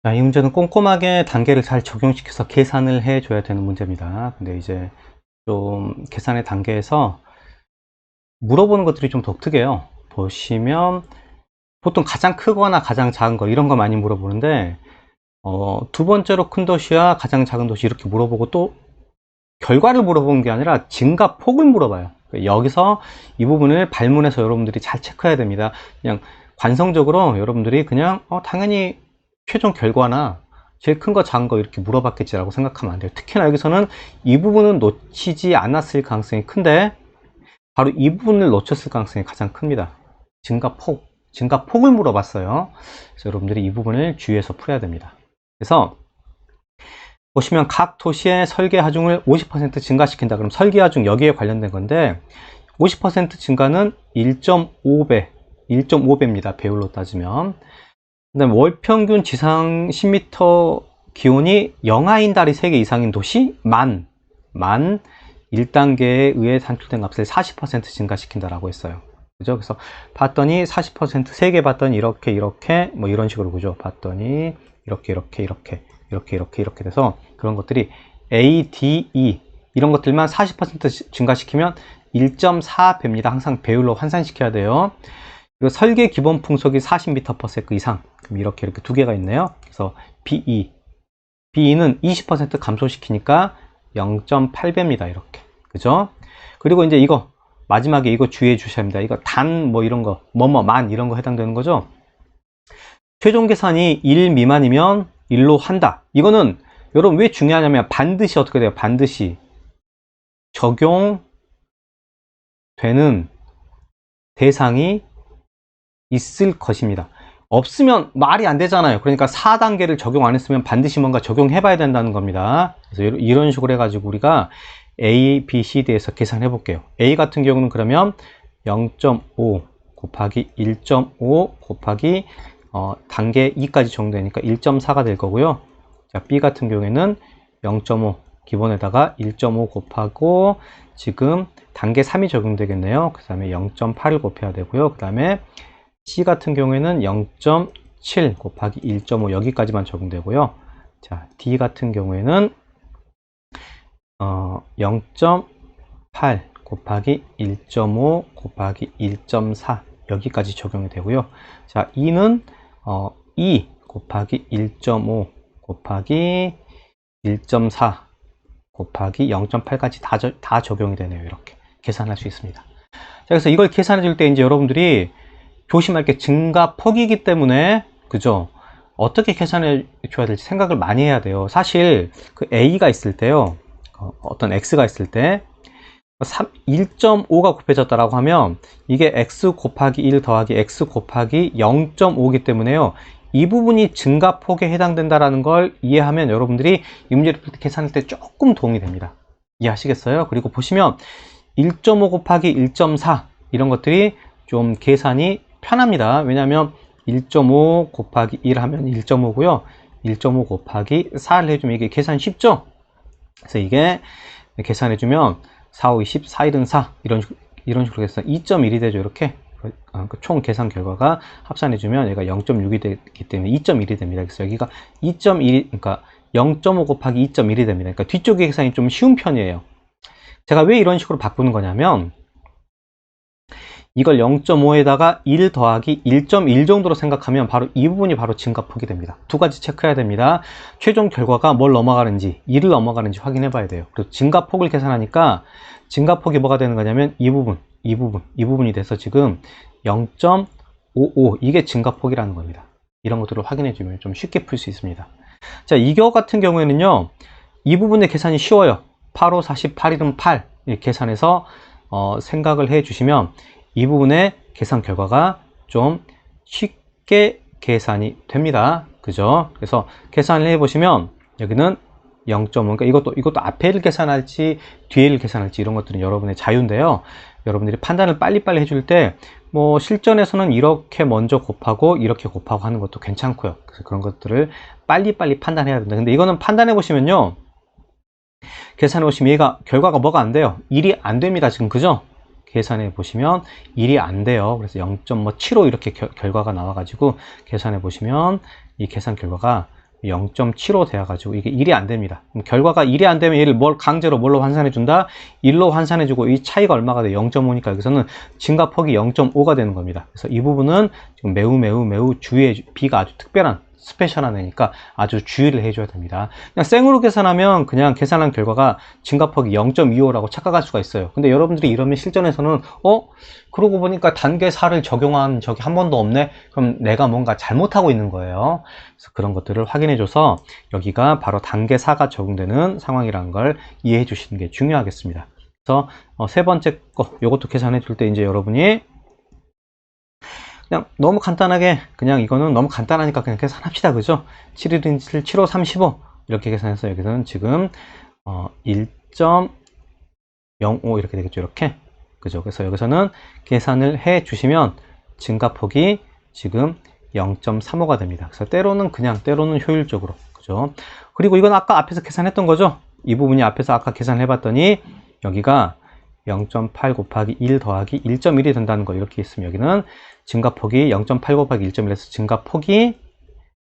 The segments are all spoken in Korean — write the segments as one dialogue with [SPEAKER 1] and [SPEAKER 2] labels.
[SPEAKER 1] 자, 이 문제는 꼼꼼하게 단계를 잘 적용시켜서 계산을 해줘야 되는 문제입니다. 근데 이제 좀 계산의 단계에서 물어보는 것들이 좀 독특해요. 보시면 보통 가장 크거나 가장 작은 거 이런 거 많이 물어보는데 두 번째로 큰 도시와 가장 작은 도시 이렇게 물어보고 또 결과를 물어보는 게 아니라 증가 폭을 물어봐요. 여기서 이 부분을 발문해서 여러분들이 잘 체크해야 됩니다. 그냥 관성적으로 여러분들이 그냥 당연히 최종 결과나 제일 큰 거 작은 거 이렇게 물어봤겠지라고 생각하면 안 돼요. 특히나 여기서는 이 부분은 놓치지 않았을 가능성이 큰데 바로 이 부분을 놓쳤을 가능성이 가장 큽니다. 증가폭을 물어봤어요. 그래서 여러분들이 이 부분을 주의해서 풀어야 됩니다. 그래서 보시면 각 도시의 설계 하중을 50% 증가시킨다. 그럼 설계 하중 여기에 관련된 건데 50% 증가는 1.5배, 1.5배입니다. 배율로 따지면. 그다음에 월 평균 지상 10m 기온이 영하인 달이 3개 이상인 도시 만 1단계에 의해 산출된 값을 40% 증가시킨다라고 했어요. 그죠? 그래서 봤더니 40% 3개 봤더니 이렇게 뭐 이런 식으로 그죠? 봤더니 이렇게 돼서 그런 것들이 A, D, E 이런 것들만 40% 증가시키면 1.4배입니다. 항상 배율로 환산시켜야 돼요. 그리고 설계 기본 풍속이 40m/s 이상. 그럼 이렇게 두 개가 있네요. 그래서 BE는 20% 감소시키니까 0.8배입니다. 이렇게. 그죠? 그리고 이제 이거 마지막에 이거 주의해 주셔야 합니다. 이거 단 뭐 이런 거, 만 이런 거 해당되는 거죠. 최종 계산이 1 미만이면 1로 한다. 이거는 여러분 왜 중요하냐면 반드시 어떻게 돼요? 반드시 적용되는 대상이 있을 것입니다. 없으면 말이 안 되잖아요. 그러니까 4단계를 적용 안 했으면 반드시 뭔가 적용해 봐야 된다는 겁니다. 그래서 이런 식으로 해가지고 우리가 A, B, C, D에서 계산해 볼게요. A 같은 경우는 그러면 0.5 곱하기 1.5 곱하기 단계 2까지 적용되니까 1.4가 될 거고요. 자, B 같은 경우에는 0.5 기본에다가 1.5 곱하고 지금 단계 3이 적용되겠네요. 그 다음에 0.8을 곱해야 되고요. 그 다음에 C 같은 경우에는 0.7 곱하기 1.5 여기까지만 적용되고요. 자, D 같은 경우에는 0.8 곱하기 1.5 곱하기 1.4 여기까지 적용이 되고요. 자, E는 2 곱하기 1.5 곱하기 1.4 곱하기 0.8까지 다 적용이 되네요. 이렇게 계산할 수 있습니다. 자, 그래서 이걸 계산해 줄 때 이제 여러분들이 조심할 게 증가폭이기 때문에 그죠? 어떻게 계산해 줘야 될지 생각을 많이 해야 돼요. 사실 그 A가 있을 때요. 어떤 X가 있을 때 1.5가 곱해졌다라고 하면 이게 X 곱하기 1 더하기 X 곱하기 0.5이기 때문에요. 이 부분이 증가폭에 해당된다라는 걸 이해하면 여러분들이 이 문제를 풀 때 계산할 때 조금 도움이 됩니다. 이해하시겠어요? 그리고 보시면 1.5 곱하기 1.4 이런 것들이 좀 계산이 편합니다. 왜냐하면 1.5 곱하기 1 하면 1.5고요. 1.5 곱하기 4를 해주면 이게 계산 쉽죠? 그래서 이게 계산해주면 4, 5, 20, 4, 1은 4 이런 식으로 해서 2.1이 되죠. 이렇게 총 계산 결과가 합산해주면 얘가 0.6이 되기 때문에 2.1이 됩니다. 그래서 여기가 2.1, 그러니까 0.5 곱하기 2.1이 됩니다. 그러니까 뒤쪽의 계산이 좀 쉬운 편이에요. 제가 왜 이런 식으로 바꾸는 거냐면 이걸 0.5에다가 1 더하기 1.1 정도로 생각하면 바로 이 부분이 바로 증가폭이 됩니다. 두 가지 체크해야 됩니다. 최종 결과가 뭘 넘어가는지 2를 넘어가는지 확인해 봐야 돼요. 그리고 증가폭을 계산하니까 증가폭이 뭐가 되는 거냐면 이 부분이 돼서 지금 0.55 이게 증가폭이라는 겁니다. 이런 것들을 확인해 주면 좀 쉽게 풀 수 있습니다. 자, 이거 같은 경우에는요. 이 부분의 계산이 쉬워요. 8, 5, 40, 8, 1은 8 계산해서 생각을 해 주시면 이 부분의 계산 결과가 좀 쉽게 계산이 됩니다. 그죠? 그래서 계산을 해 보시면 여기는 0.5, 그러니까 이것도 앞에를 계산할지 뒤에를 계산할지 이런 것들은 여러분의 자유인데요. 여러분들이 판단을 빨리빨리 해줄 때 뭐 실전에서는 이렇게 먼저 곱하고 이렇게 곱하고 하는 것도 괜찮고요. 그래서 그런 것들을 빨리빨리 판단해야 된다. 근데 이거는 판단해 보시면요. 계산해 보시면 얘가 결과가 뭐가 안 돼요. 1이 안 됩니다. 지금 그죠? 계산해 보시면 1이 안 돼요. 그래서 0.75 이렇게 결과가 나와 가지고 계산해 보시면 이 계산 결과가 0.75 돼가지고 이게 1이 안 됩니다. 결과가 1이 안 되면 얘를 강제로 뭘로 환산해 준다? 1로 환산해 주고 이 차이가 얼마가 돼? 0.5니까 여기서는 증가폭이 0.5가 되는 겁니다. 그래서 이 부분은 지금 매우 주의해, B가 아주 특별한 스페셜한 애니까 아주 주의를 해줘야 됩니다. 그냥 생으로 계산하면 그냥 계산한 결과가 증가폭이 0.25라고 착각할 수가 있어요. 근데 여러분들이 이러면 실전에서는 그러고 보니까 단계 4를 적용한 적이 한 번도 없네? 그럼 내가 뭔가 잘못하고 있는 거예요. 그래서 그런 것들을 확인해줘서 여기가 바로 단계 4가 적용되는 상황이라는 걸 이해해 주시는 게 중요하겠습니다. 그래서 세 번째 거, 요것도 계산해 줄 때 이제 여러분이 그냥 너무 간단하게 그냥 이거는 너무 간단하니까 그냥 계산합시다. 그죠? 7, 7, 7, 5, 35 이렇게 계산해서 여기서는 지금 1.05 이렇게 되겠죠. 이렇게. 그죠? 그래서 여기서는 계산을 해 주시면 증가폭이 지금 0.35가 됩니다. 그래서 때로는 효율적으로. 그죠? 그리고 이건 아까 앞에서 계산했던 거죠? 이 부분이 앞에서 아까 계산해 봤더니 여기가 0.8 곱하기 1 더하기 1.1이 된다는 거 이렇게 있으면 여기는 증가폭이 0.8 곱하기 1.1에서 증가폭이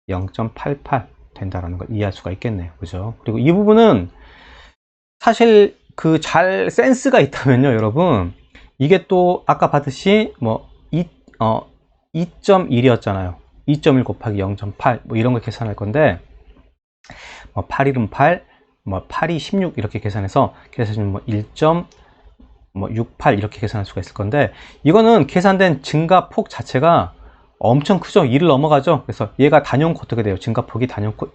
[SPEAKER 1] 0.88 된다라는 걸 이해할 수가 있겠네요. 그죠? 그리고 이 부분은 사실 잘 센스가 있다면요, 여러분. 이게 또 아까 봤듯이 2.1이었잖아요. 2.1 곱하기 0.8 이런 걸 계산할 건데 8일은 8, 8이 16 이렇게 계산해서 1.68 이렇게 계산할 수가 있을 건데 이거는 계산된 증가폭 자체가 엄청 크죠. 2를 넘어가죠. 그래서 얘가 단연코 어떻게 돼요? 증가폭이 단연코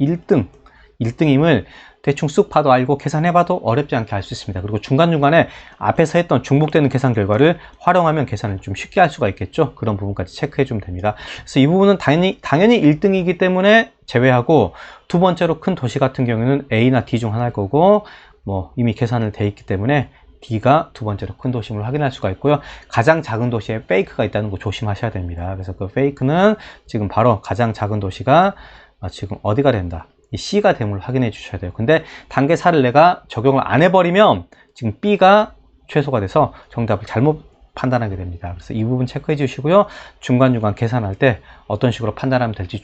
[SPEAKER 1] 1등임을 대충 쑥 봐도 알고 계산해봐도 어렵지 않게 알 수 있습니다. 그리고 중간중간에 앞에서 했던 중복되는 계산 결과를 활용하면 계산을 좀 쉽게 할 수가 있겠죠. 그런 부분까지 체크해 주면 됩니다. 그래서 이 부분은 당연히 1등이기 때문에 제외하고 두 번째로 큰 도시 같은 경우에는 A나 D 중 하나일 거고 이미 계산을 돼 있기 때문에 D가 두 번째로 큰 도심을 확인할 수가 있고요. 가장 작은 도시에 페이크가 있다는 거 조심하셔야 됩니다. 그래서 그 페이크는 지금 바로 가장 작은 도시가 지금 어디가 된다? 이 C가 됨을 확인해 주셔야 돼요. 근데 단계 4를 내가 적용을 안 해버리면 지금 B가 최소가 돼서 정답을 잘못 판단하게 됩니다. 그래서 이 부분 체크해 주시고요. 중간중간 계산할 때 어떤 식으로 판단하면 될지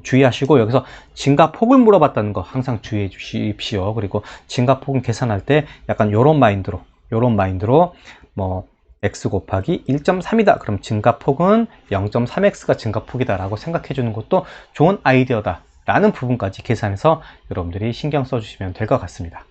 [SPEAKER 1] 주의하시고 여기서 증가폭을 물어봤다는 거 항상 주의해 주십시오. 그리고 증가폭은 계산할 때 약간 요런 마인드로 x 곱하기 1.3이다. 그럼 증가폭은 0.3x가 증가폭이다 라고 생각해 주는 것도 좋은 아이디어다 라는 부분까지 계산해서 여러분들이 신경 써 주시면 될 것 같습니다.